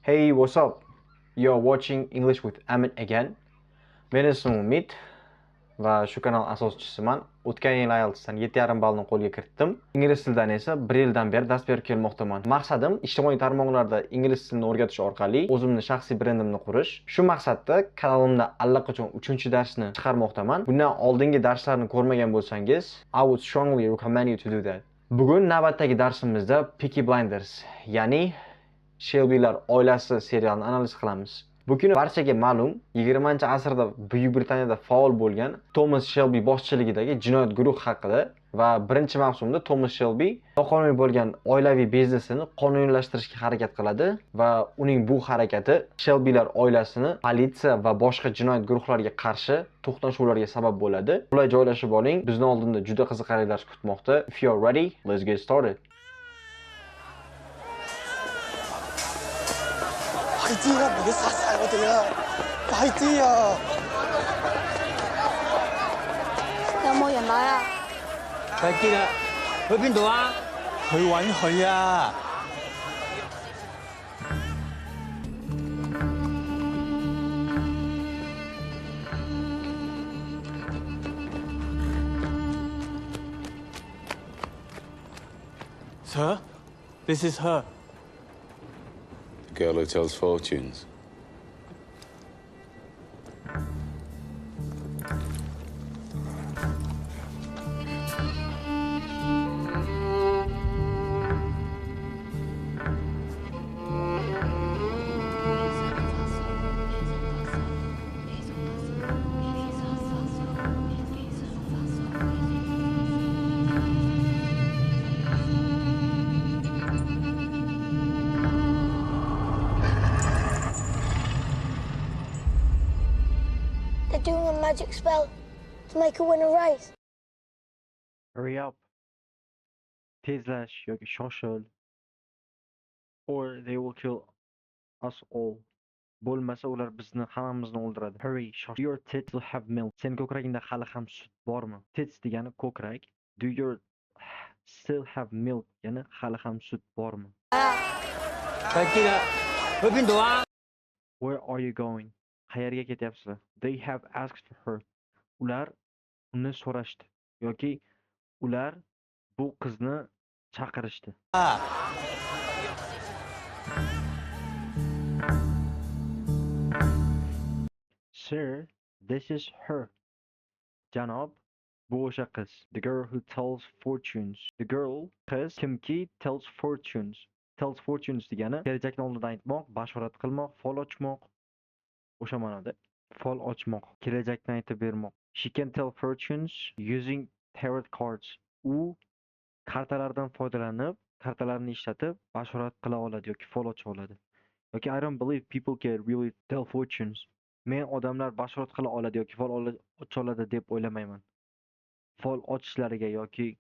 Hey, what's up? You're watching English with Amit again. Men ismim Umid va shu kanal asoschisiman. O'tgan yil IELTSdan 7,5 ballni qo'lga kiritdim. Ingliz tilidan esa 1 yildan beri dars berib kelmoqdaman. Maqsadim ijtimoiy tarmoqlarda ingliz tilini o'rgatish orqali o'zimni shaxsiy brendimni qurish. Shu maqsadda kanalimda allaqachon 3-darsni chiqarmoqdaman. Bundan oldingi darslarni ko'rmagan bo'lsangiz, I would strongly recommend you to do that. Bugun navbatdagi darsimizda Peaky Blinders, ya'ni Shelby'lar oilasi serialini analiz qilamiz. Bu kuni barchaga ma'lum, 20-asrda Buyuk Britaniyada faol bo'lgan Thomas Shelby boshchiligidagi jinoyat guruhi haqida va birinchi mavsumda Thomas Shelby noqonuniy bo'lgan oilaviy biznesini qonuniylashtirishga harakat qiladi va uning bu harakati Shelby'lar oilasini politsiya va boshqa jinoyat guruhlariga qarshi to'qnashuvlarga sabab bo'ladi. Qulay joylashib oling. Bizni oldinda juda qiziqarli dars kutmoqda. If you're ready, let's get started. 快啲啦，唔係要殺晒我哋啊！快啲啊！有冇人來啊？快啲啦！去邊度啊？去揾佢啊！ Sir, this is her. The girl who tells fortunes. They're doing a magic spell to make her win a race. Hurry up. Tezlash yoki shoshil. Or they will kill us all. Bo'lmasa ular bizni hammamizni o'ldiradi. Hurry, shosh. Do your tits still have milk? Sen ko'kragingda hali ham sut bormi? Tits degani ko'krak. Do your still have milk? Ya'ni hali ham sut bormi? 快啲啦！去邊度啊？ Where are you going? Qayerga ketyapsizlar? They have asked for her. Ular uni so'rashdi yoki ular bu qizni chaqirishdi. Sir, this is her. Janob, bu o'sha qiz. The girl who tells fortunes. The girl, qiz, kimki tells fortunes. Tells fortunes degani kelajakni oldindan aytmoq, bashorat qilmoq, fol ochmoq. O'sha ma'noda fol ochmoq, kelajakni aytib bermoq. She can tell fortunes using tarot cards. U kartalardan foydalanib, kartalarni ishlatib bashorat qila oladi yoki fol ocha oladi. Yoki I don't believe people can really tell fortunes. Men odamlar bashorat qila oladi yoki fol ocha oladi deb o'ylamayman. Fol ochishlariga yoki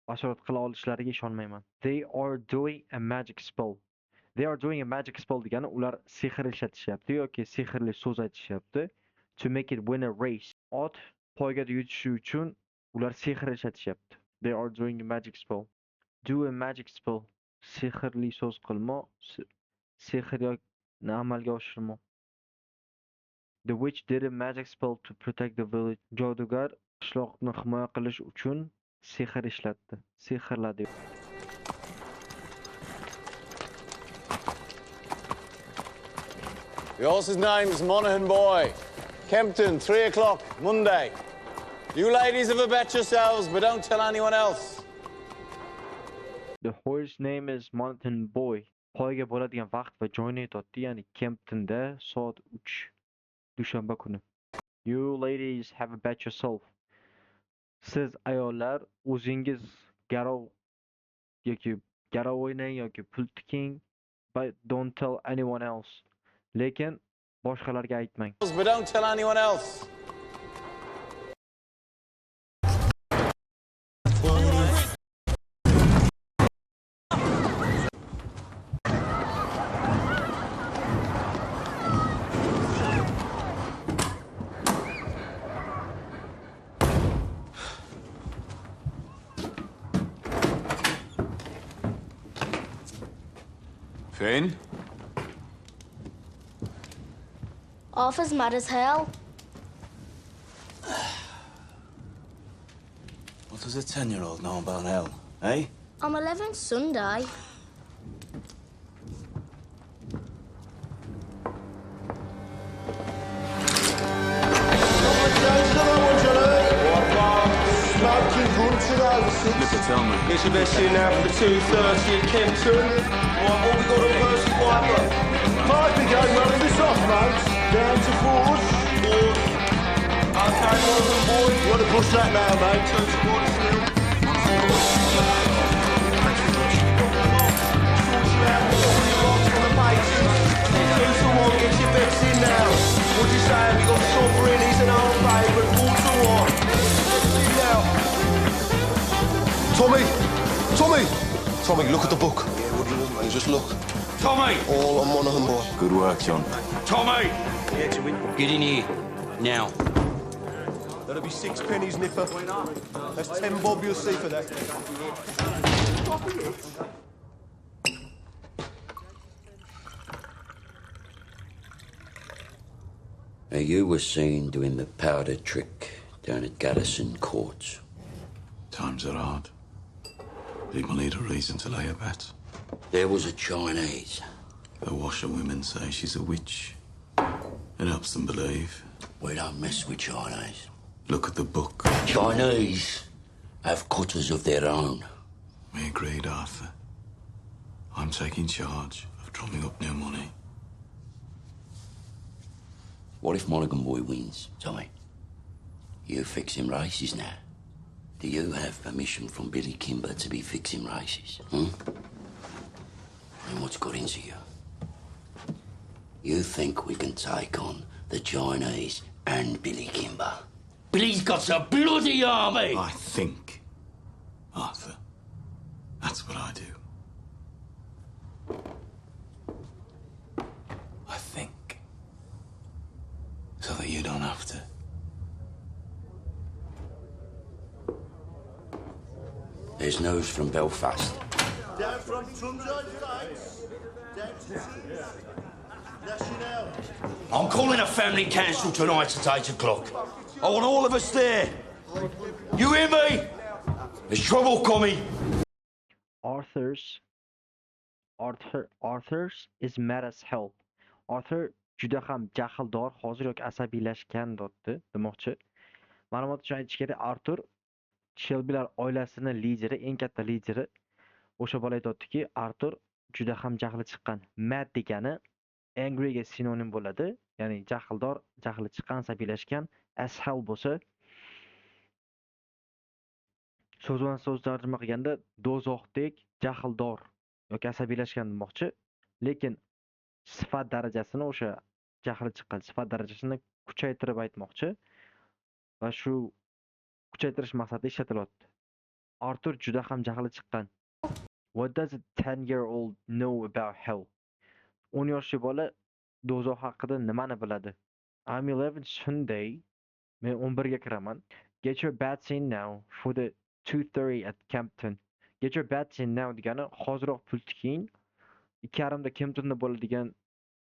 bashorat qila olishlariga ishonmayman. They are doing a magic spell. They are doing a magic spell degani ular sehr ishlatishyapti yoki sehrli so'z aytishyapti. To make it win a race. Ot poygada yutishi uchun ular sehr ishlatishyapti. They are doing a magic spell. Do a magic spell. Sehrli so'z qilmoq, sehrni amalga oshirmoq. The witch did a magic spell to protect the village. Jodugar qishloqni himoya qilish uchun sehr ishlatdi. Sehrladi. The horse's name's Monaghan Boy. Kempton, 3 o'clock, Monday. You ladies have a bet yourselves, but don't tell anyone else. The horse name is Monaghan Boy. Poyga bo'ladigan vaqt va joyni aytdi, ya'ni Kemptonda soat 3 dushanba kuni. You ladies have a bet yourself. Siz ayollar o'zingiz garov o'ynang yoki pul tiking, but don't tell anyone else. Lekin boshqalarga aytmang. But don't tell anyone else. Finn? Arthur's mad as hell. What does a 10-year-old know about hell, eh? I'm 11 Sunday. Tell me. Get your best in now for the 2:30 at Kempton. Right, what we got on first Piper? Piper game running this off, mate. Down to fours. Fourth. Okay, Morgan boy. You want to push that now, mate? 2 to 1 still. Two to 1, get your bets in now. What do you say? We got Sovereign, he's an old favourite. 4 to 1. Bets in now. Tommy! Tommy! Tommy, look at the book. Yeah, what do you want, mate? Just look. Tommy! All on Monaghan, boy. Good work, John. Tommy! Get in here. Now. That'll be 6 pennies, Nipper. That's 10 bob you'll see for that. Now, you were seen doing the powder trick down at Garrison Courts. Times are hard. People need a reason to lay a bet. There was a Chinese. The washerwomen say she's a witch. It helps them believe. We don't mess with Chinese. Look at the book. Chinese have cutters of their own. We agreed, Arthur. I'm taking charge of drumming up new money. What if Monaghan Boy wins, Tommy? You fixing races now. Do you have permission from Billy Kimber to be fixing races? And what's got into you? You think we can take on the Chinese and Billy Kimber? Billy's got a bloody army! I think, Arthur. That's what I do. I think. So that you don't have to. There's news from Belfast. Down from Trumside Flats. Down to 6. National. I'm calling a family council tonight at 8 o'clock. I want all of us there. You hear me? There's trouble coming. Arthur's is mad as hell. Arthur juda ham jahldor, hozir yoki asabiylashgan dotdi demoqchi. Ma'lumot uchun aytish kerak, Arthur Shelbylar oilasini lideri, eng katta lideri. O'sha bola aytayotdiki, Arthur juda ham jahli chiqqan. Mad degani angry ga sinonim bo'ladi. Ya'ni jahldor, jahli chiqqan, asabiylashgan. As hell bo'lsa, so'z tarjima qilganda do'zaxdek jahldor yoki asabiylashgan demoqchi. Lekin sifat darajasini o'sha jahli chiqqan sifat darajasini kuchaytirib aytmoqchi va shu kuchaytirish maqsadida ishlatilyapti. Arthur juda ham jahli chiqqan. What does a 10-year-old know about hell? 10 yoshli bola do'zax haqida nimani biladi? I'm 11 Sunday. Men 11 ga kiraman. Get your bets in now for the 2:30 at Kempton. Get your bets in now degani hoziroq pul tiking. 2:30 da Kemptonda bo'ladigan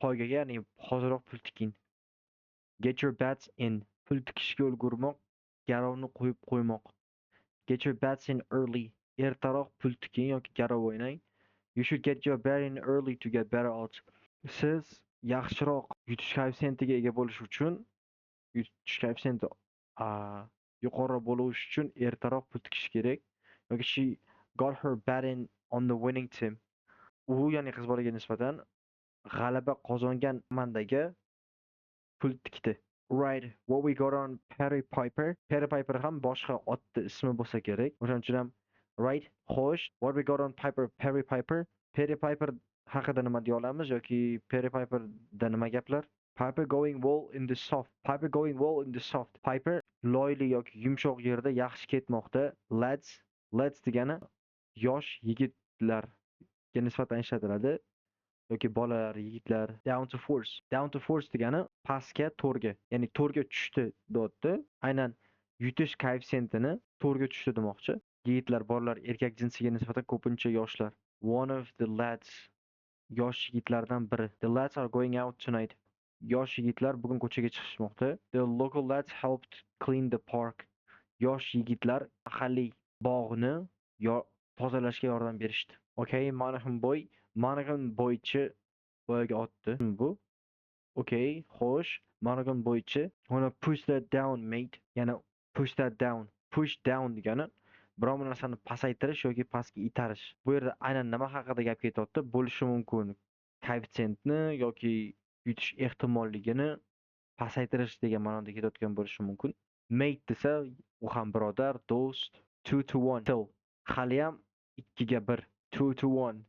poygaga, ya'ni hoziroq pul tiking. Get your bets in. Pul tikishga ulgurmoq, garovni qo'yib qo'ymoq. Get your bets in early. Ertaroq pul tiking yoki garov o'ynang. You should get your bet in early to get better odds. Siz yaxshiroq yutish koeffitsiyentiga ega bo'lish uchun, yutish koeffitsiyenti yuqori bo'lish uchun ertaroq pul tikish kerak. Yoki she got her bet in on the winning team. U ya'ni qiz bolaga nisbatan g'alaba qozongan mandaga pul tikdi. Right, what we got on Perry Piper. Perry Piper ham boshqa otni ismi bo'lsa kerak. O'shaning uchun ham right, xo'sh, what we got on Perry Piper. Perry Piper haqida nima deya olamiz yoki Perry Piper da nima gaplar? Piper going well in the soft. Piper going well in the soft. Piper loyli yoki yumshoq yerda yaxshi ketmoqda. Lads degani yosh yigitlarga nisbatan ishlatiladi. Yoki bolalar, yigitlar. Down to force. Down to force degani pastga, to'rga. Ya'ni to'rga tushdi deyapti. Aynan yutish koeffitsiyentini to'rga tushdi demoqchi. Yigitlar, bolalar, erkak jinsiga nisbatan ko'pincha yoshlar. One of the lads, yosh yigitlardan biri. The lads are going out tonight. Yosh yigitlar bugun ko'chaga chiqishmoqda. The local lads helped clean the park. Yosh yigitlar mahalliy bog'ni tozalashga yordam berishdi. Okay, Monaghan boy. Monaghan boychi boyaga otdi. Bu. Okay, xo'sh. Monaghan boychi. Wanna push that down, mate. Yana push that down. Push down degani biror bir narsani pasaytirish yoki pastga itarish. Bu yerda aynan nima haqida gap ketyapti? Bo'lishi mumkin koeffitsiyentni yoki yutish ehtimolligini pasaytirish degan ma'noda ketayotgan bo'lishi mumkin. Mate desa, u ham birodar, do'st. 2 to 1. Still, haliyam 2 ga 1. 2 to 1.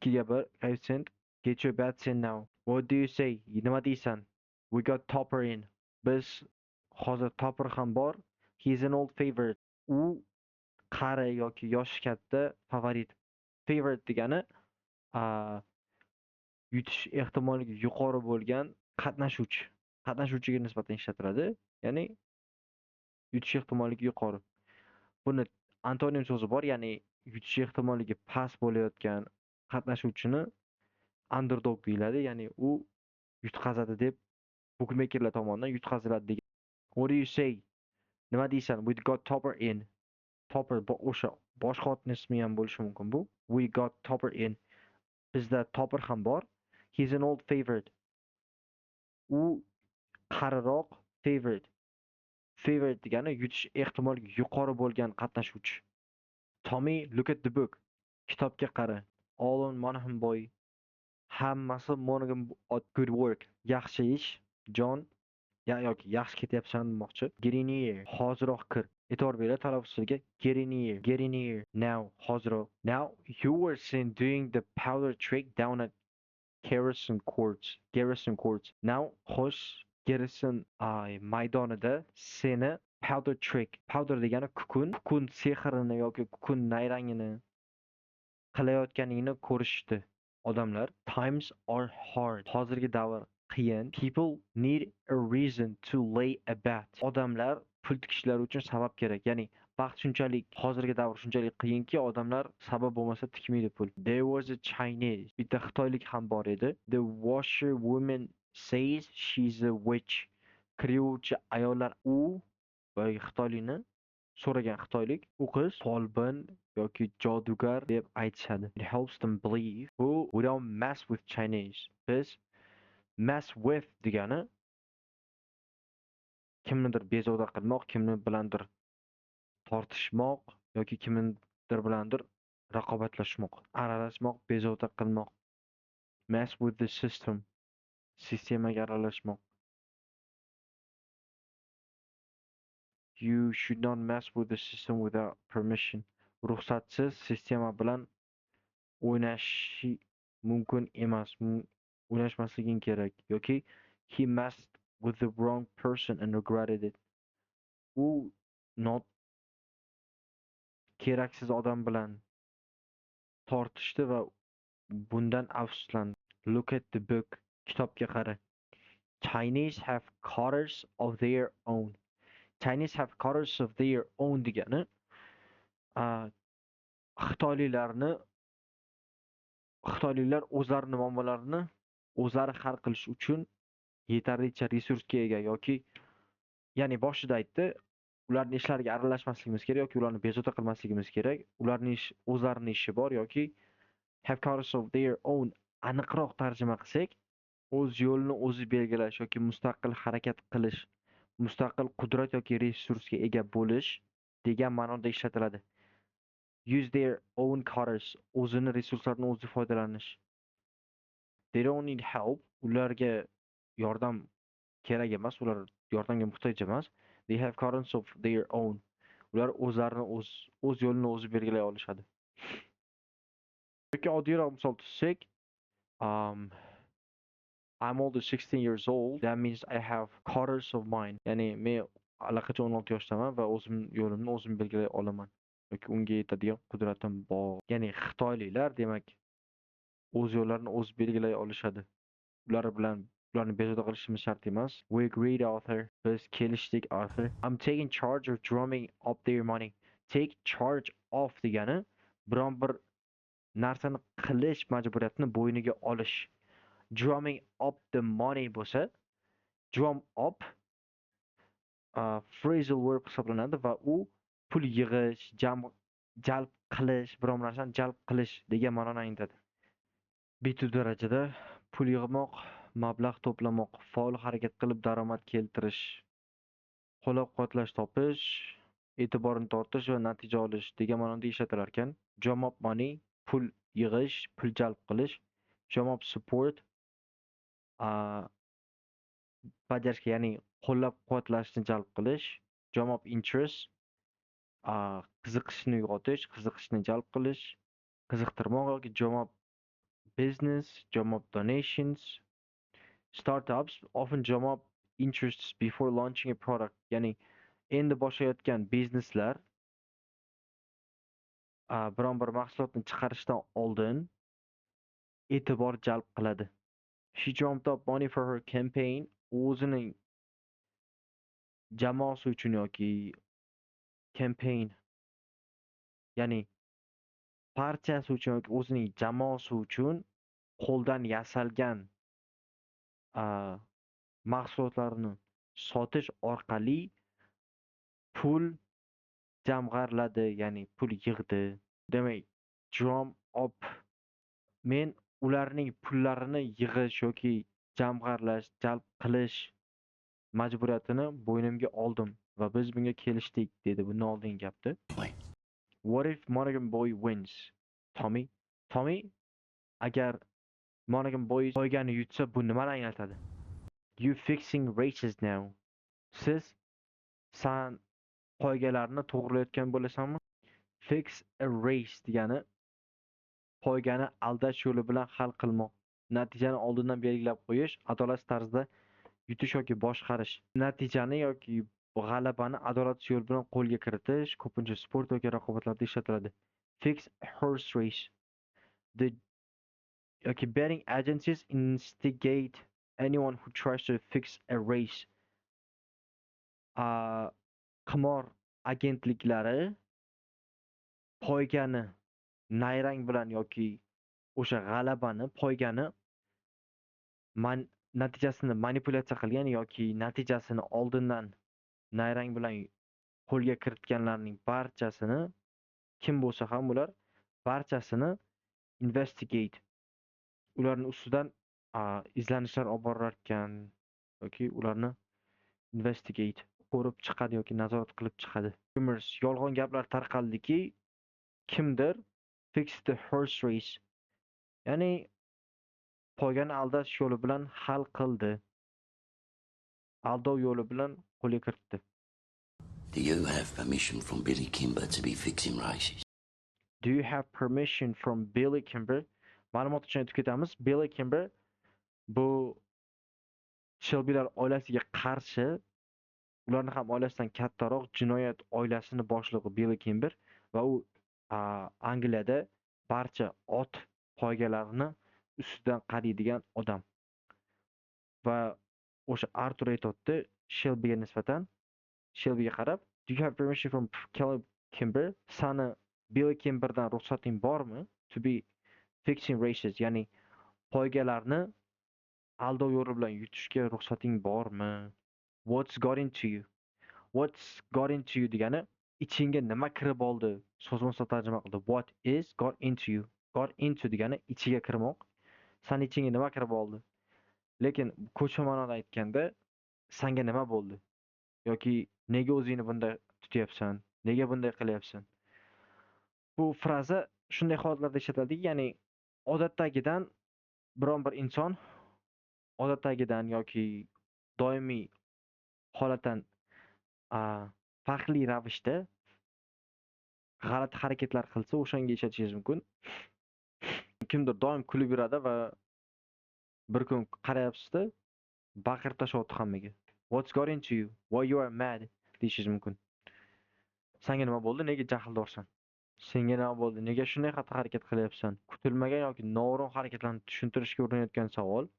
2 ga 1 koeffitsient. Get your bets in now. What do you say? Nima deysan? We got Topper in. Biz hozir Topper ham bor. He's an old favorite. U qari yoki yoshi katta favorit. Favorite degani yutish ehtimolligi yuqori bo'lgan qatnashuvchi. Qatnashuvchiga nisbatan ishlatiladi. Ya'ni yutish ehtimolligi yuqori. Buni antonim so'zi bor, ya'ni yutish ehtimolligi past bo'layotgan qatnashuvchini underdog deyiladi, ya'ni u yutqazadi deb bookmakerlar tomonidan yutqaziladi degan. What do you say? Nima deysan? We got Topper in. Topper o'sha boshqa otning ismi ham bo'lishi mumkin bu. We got Topper in. Bizda Topper ham bor. He's an old favorite. U qariroq favorite. Favorite degani yutish ehtimoli yuqori bo'lgan qatnashuvchi. Tommy, look at the book. Kitobga qara. All on Monaghan boy. Hammasi Monaghan good work. Yaxshi ish, John. Yoki yaxshi ketyapsan demoqchi. Get in here. Hoziroq kir. E'tibor beringlar talaffuziga. Get in here. Get in here. Now. Hoziroq. Now you were seen doing the powder trick down at Garrison Courts. Garrison Courts. Now xo'sh, Garrison maydonida seni powder trick. Powder degani kukun. Kukun sehrini yoki kukun nayrangini qilayotganingni ko'rishdi odamlar. Times are hard. Hozirgi davr qiyin. People need a reason to lay a bet. Odamlar pul tikishlari uchun sabab kerak. Ya'ni vaqt shunchalik, hozirgi davr shunchalik qiyinki, odamlar sabab bo'lmasa tikmaydi pul. There was a Chinese. Bitta xitoylik ham bor edi. The washerwoman says she's a witch. Kiruvchi ayollar u boyagi xitoylikni so'ragan xitoylik, u qiz folbin yoki jodugar deb aytishadi. It helps them believe. We don't mess with Chinese. Biz mess with degani kimnidir bezovta qilmoq, kimni bilandir tortishmoq yoki kimnidir bilandir raqobatlashmoq, aralashmoq, bezovta qilmoq. Mess with the system. Sistemaga aralashmoq. You should not mess with the system without permission. Ruxsatsiz sistema bilan o'ynashi mumkin emas. O'ynashmasliging kerak yoki he messed with the wrong person and regretted it. U keraksiz odam bilan tortishdi va bundan afsuslandi. Look at the book. Kitobga qara. Chinese have colors of their own. Chinese have colors of their own degani Xitoyliklar o'zlarining muammolarini o'zlari hal qilish uchun yetarlicha resursga ega yoki, ya'ni boshida aytdi, ularning ishlariga aralashmasligimiz kerak yoki ularni bezovta qilmasligimiz kerak. Ularning o'zlarining ishi bor yoki have colors of their own. Aniqroq tarjima qilsak, o'z yo'lini o'zi belgilash yoki mustaqil harakat qilish, mustaqil qudrat yoki resursga ega bo'lish degan ma'noda ishlatiladi. Use their own colors. O'zini resurslarini o'zi foydalanish. They don't need help. Ularga yordam kerak emas, ular yordamga muhtoj emas. They have colors of their own. Ular o'zlarini o'z yo'lini o'zi belgilay olishadi. Yoki oddiyroq misol tuzsak, I'm older 16 years old. That means I have colors of mine. Ya'ni men allaqachon 16 yoshdaman va o'zim yo'limni o'zim belgilay olaman. Yoki unga yetadigan qudratim bor. Ya'ni xitoyliklar demak o'z yo'llarini o'zi belgilay olishadi. Ularni bezovta qilishimiz shart emas. We agreed, Arthur. Biz kelishdik, Arthur. I'm taking charge of drumming up their money. Take charge of degani biron bir narsani qilish majburiyatini bo'yniga olish. drumming up the money bo'lsa, drum up phrasal verb hisoblanadi va u pul yig'ish, jalb qilish, biror narsani jalb qilish degan ma'noni anglatadi. Bitu darajada pul yig'moq, mablag' to'plamoq, faol harakat qilib daromad keltirish, qo'llab-quvvatlash topish, e'tiborni tortish va natija olish degan ma'noda ishlatilar ekan. Drum up money pul yig'ish, pul jalb qilish. Drum up support bajarishga, ya'ni qo'llab-quvvatlashni jalb qilish. Drum up interest qiziqishni uyg'otish, qiziqishni jalb qilish, qiziqtirmoq yoki drum up business, drum up donations. Startups often drum up interests before launching a product. Ya'ni endi boshlayotgan bizneslar biron bir mahsulotni chiqarishdan oldin e'tibor jalb qiladi. She drummed up money for her campaign. O'zining jamoasi uchun yoki campaign, ya'ni partiyasi uchun yoki o'zining jamoasi uchun qo'ldan yasalgan mahsulotlarni sotish orqali pul jamg'arladi, ya'ni pul yig'di. Demak, drum up men ularning pullarini yig'ish yoki jamg'arlash, jalb qilish majburiyatini bo'ynimga oldim va biz bunga kelishdik, dedi bundan oldingi gapda. What if Monaghan boy wins? Tommy, agar Monaghan boy poygani yutsa, bu nimani anglatadi? You fixing races now. San poygalarni to'g'rilayotgan bo'lasanmi? Fix a race degani poygani aldash yo'li bilan hal qilmoq. Natijani oldindan belgilab qo'yish, adolatsiz tarzda yutish yoki boshqarish. Natijani yoki g'alabani adolatsiz yo'l bilan qo'lga kiritish ko'pincha sport yoki raqobatlarda ishlatiladi. Fix a horse race. Yoki betting agencies instigate anyone who tries to fix a race. Qimor agentliklari poygani nayrang bilan yoki o'sha g'alabani, poygani natijasini manipulyatsiya qilgan yoki natijasini oldindan nayrang bilan qo'lga kiritganlarning barchasini, kim bo'lsa ham ular barchasini investigate, ularning ustidan izlanishlar olib borar ekan yoki ularni investigate ko'rib chiqadi yoki nazorat qilib chiqadi. Rumors, yolg'on gaplar tarqaldiki, kimdir fix the horse race, ya'ni poygani aldash yo'li bilan hal qildi. Aldov yo'li bilan qo'lga kiritdi. Do you have permission from Billy Kimber to be fixing races? Do you have permission from Billy Kimber? Ma'lumot uchun aytib ketamiz. Billy Kimber bu Shelbylar oilasiga qarshi, ularni ham oilasidan kattaroq jinoyat oilasini boshlig'i Billy Kimber va u Angliyada barcha ot poygalarini ustidan qaraydigan odam. Va o'sha Arthur aytibdi Shelbyga nisbatan, Shelbyga qarab, do you have permission from Caleb Kimber? Sani Billy Kimberdan ruxsating bormi? To be fixing races, ya'ni poygalarni aldov yo'li bilan yutishga ruxsating bormi? What's got into you? What's got into you degani ichingga nima kirib oldi? So'zma-so'z tarjima qildi. What is got into you? Got into degani ichiga kirmoq. Sani ichingga nima kirib oldi? Lekin ko'chma ma'noda aytganda sanga nima bo'ldi? Yoki nega o'zingni bunday tutyapsan? Nega bunday qilyapsan? Bu fraza shunday holatlarda ishlatiladi, ya'ni odatdagidan biron bir inson odatdagidan yoki doimiy holatdan farqli ravishda g'alati harakatlar qilsa, o'shanga ishlatishingiz mumkin. Kimdir doim kulib yuradi va bir kun qarayapsizda, baqirib tashlayapti hammaga. What's got into you? Why you are mad? Deyishingiz mumkin. Senga nima bo'ldi? Nega jahldorsan? Senga nima bo'ldi? Nega shunday xatti-harakat qilyapsan? Kutilmagan yoki noo'rin harakatlarni tushuntirishga urinayotgan savol.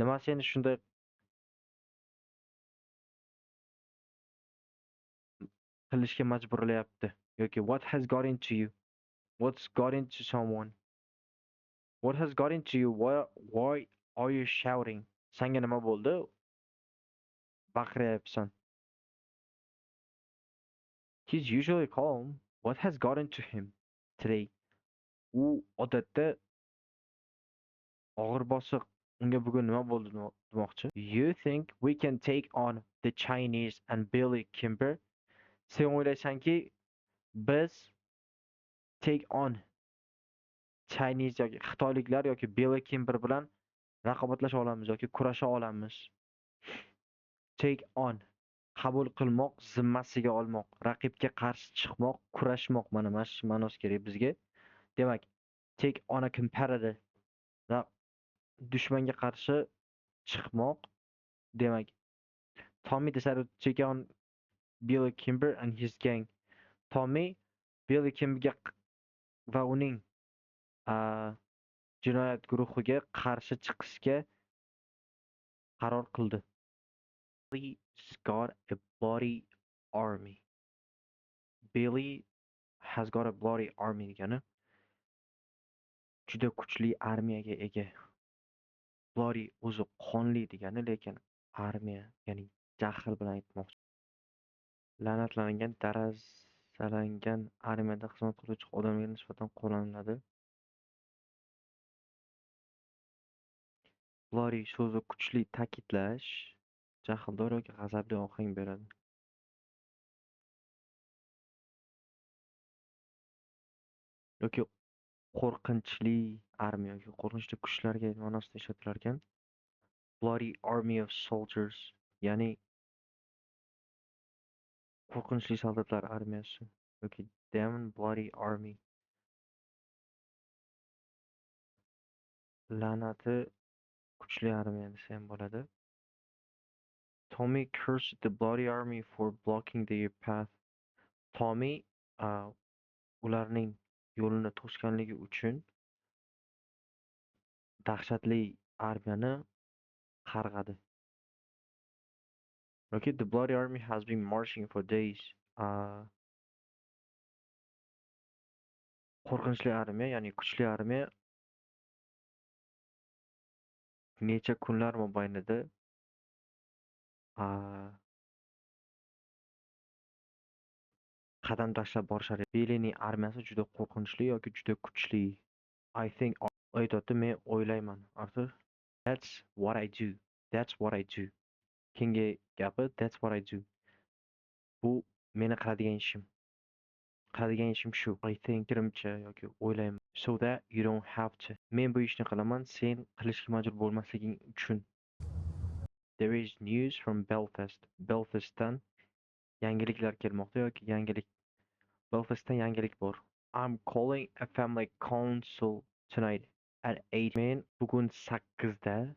Nima seni shunday qilishga majburlayapti? Yoki what has got into you? What's got into someone? What has got into you? Why Are you shouting? Sanga nima bo'ldi? Baqiryapsan. He's usually calm. What has gotten to him today? U odatda og'ir bosiq. Unga bugun nima bo'ldi demoqchi. You think we can take on the Chinese and Billy Kimber? Sen o'ylaysanki biz take on Chinese yoki Xitoyliklar yoki Billy Kimber bilan raqobatlasha olamiz yoki kurasha olamiz. Take on qabul qilmoq, zimmasiga olmoq, raqibga qarshi chiqmoq, kurashmoq mana ma'nosi kerak bizga. Demak, take on a competitor. Dushmanga qarshi chiqmoq. Demak, Tommy decided to take on Billy Kimber and his gang. Tommy Billy Kimberga va uning jinoyat guruhiga qarshi chiqishga qaror qildi. Billy's got a bloody army. Billy has got a bloody army degani juda kuchli armiyaga ega. Bloody o'zi qonli degani, lekin armiya, ya'ni jahl bilan aytmoqchi. La'natlangan, darazalangan armiyada xizmat qiluvchi odamga nisbatan qo'llaniladi. Bloody so'zi kuchli ta'kidlash, jahldor yoki g'azabli ohang beradi. Yoki qo'rqinchli armiya yoki qo'rqinchli kuchlarga ma'nosida ishlatilar ekan. Bloody army of soldiers, ya'ni qo'rqinchli soldatlar armiyasi yoki damn bloody army. La'nati kuchli armiya desa ham bo'ladi. Tommy cursed the bloody army for blocking their path. Tommy ularning yo'lini to'sganligi uchun dahshatli armiyani qarg'adi. Okay, the bloody army has been marching for days. Qo'rqinchli armiya, ya'ni kuchli armiya necha kunlar mobaynida qadam tashlab borishar. Billyning armiyasi juda qo'rqinchli yoki juda kuchli. I think aytadi, men o'ylayman. Arthur, that's what I do. That's what I do. Kenga gapi, that's what I do. Bu meni qiladigan ishim. Qiladigan ishim shu. I think kirimcha yoki o'ylayman. So that you don't have to. Men bu ishni qilaman, sen qilishga majbur bo'lmasliging uchun. There is news from Belfast. Belfastdan yangiliklar kelmoqda yoki yangilik. Belfastdan yangilik bor. I'm calling a family council tonight at 8. Men bugun 8da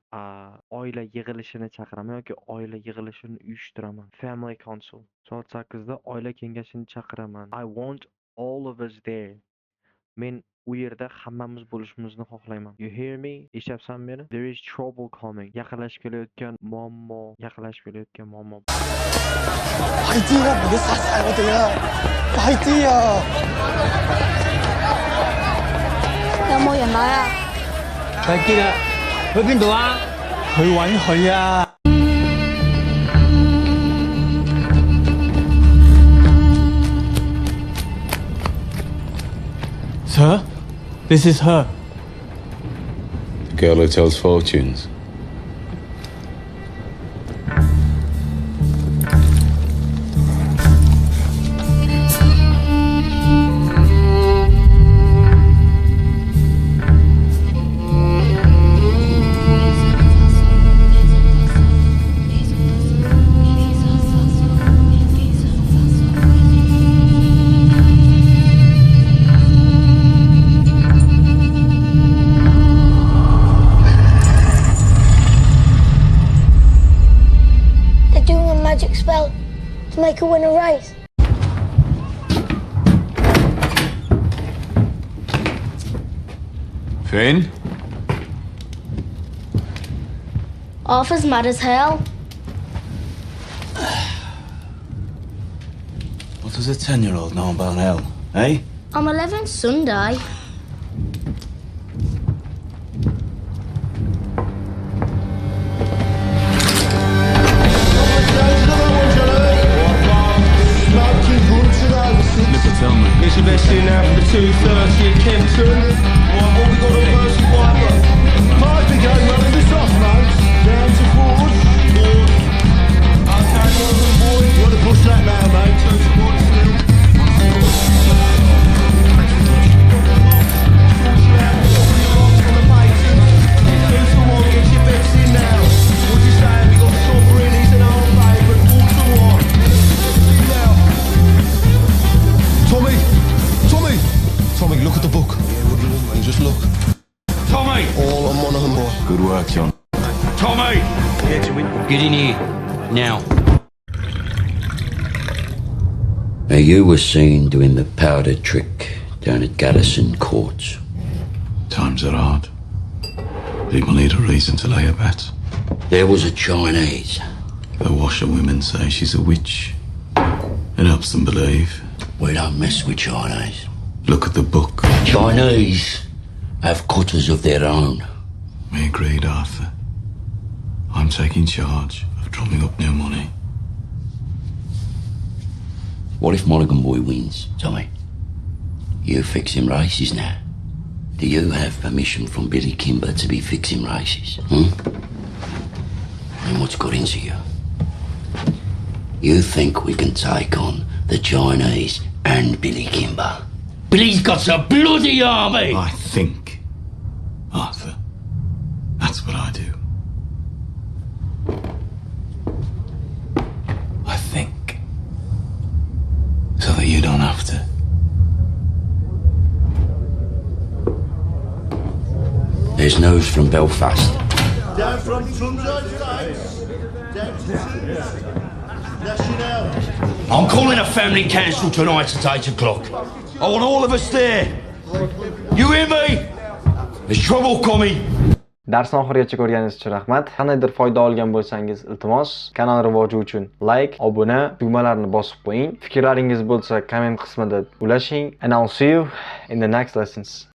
oila yig'ilishini chaqiraman yoki oila yig'ilishini uyushtiraman. Family council. Soat 8da oila kengashini chaqiraman. I want all of us there. Men u yerda hammamiz bo'lishimizni xohlayman. You hear me? Eshityapsan meni? There is trouble coming. Yaqinlashib kelayotgan muammo. 파이팅이야, 이게 사살거든요. 파이팅이야. 有冇人來啊？快啲啦，去邊度啊？去搵佢啊！ Sir, this is her. The girl who tells fortunes. Magic spell to make her win a race. Finn? Arthur's mad as hell. What does a 10-year-old know about hell, eh? On 11th Sunday. 2:30 at Kempton. Right, what we got on Percy Piper? Piper going well in the soft, mate. Down to Ford. Ford. Okay, Morgan boy. You want to push that now, mate? 2 to 1 still. Tommy, look at the book. Yeah, what do you want, mate? Just look. Tommy! All on Monaghan boy. Good work, John. Tommy! Get in here. Now. Now, you were seen doing the powder trick down at Garrison Courts. Times are hard. People need a reason to lay a bet. There was a Chinese. The washerwomen say she's a witch. It helps them believe. We don't mess with Chinese. Look at the book. Chinese have cutters of their own. We agreed, Arthur. I'm taking charge of drumming up new money. What if Monaghan Boy wins, Tommy? You fix him races now. Do you have permission from Billy Kimber to be fixing races? And what's got into you? You think we can take on the Chinese and Billy Kimber? Billy's got a bloody army! I think, Arthur. That's what I do. I think. So that you don't have to. There's news from Belfast. Down from Trumside Estates. Down to National. I'm calling a family council tonight at 8 o'clock. I want all of us there. You hear me? There's trouble coming. Darsni oxirigacha ko'rganingiz uchun rahmat. Qandaydir foyda olgan bo'lsangiz, iltimos, kanal rivoji uchun like, obuna, tugmalarni bosib qo'ying. Fikrlaringiz bo'lsa, komment qismida ulashing. And I'll see you in the next lessons.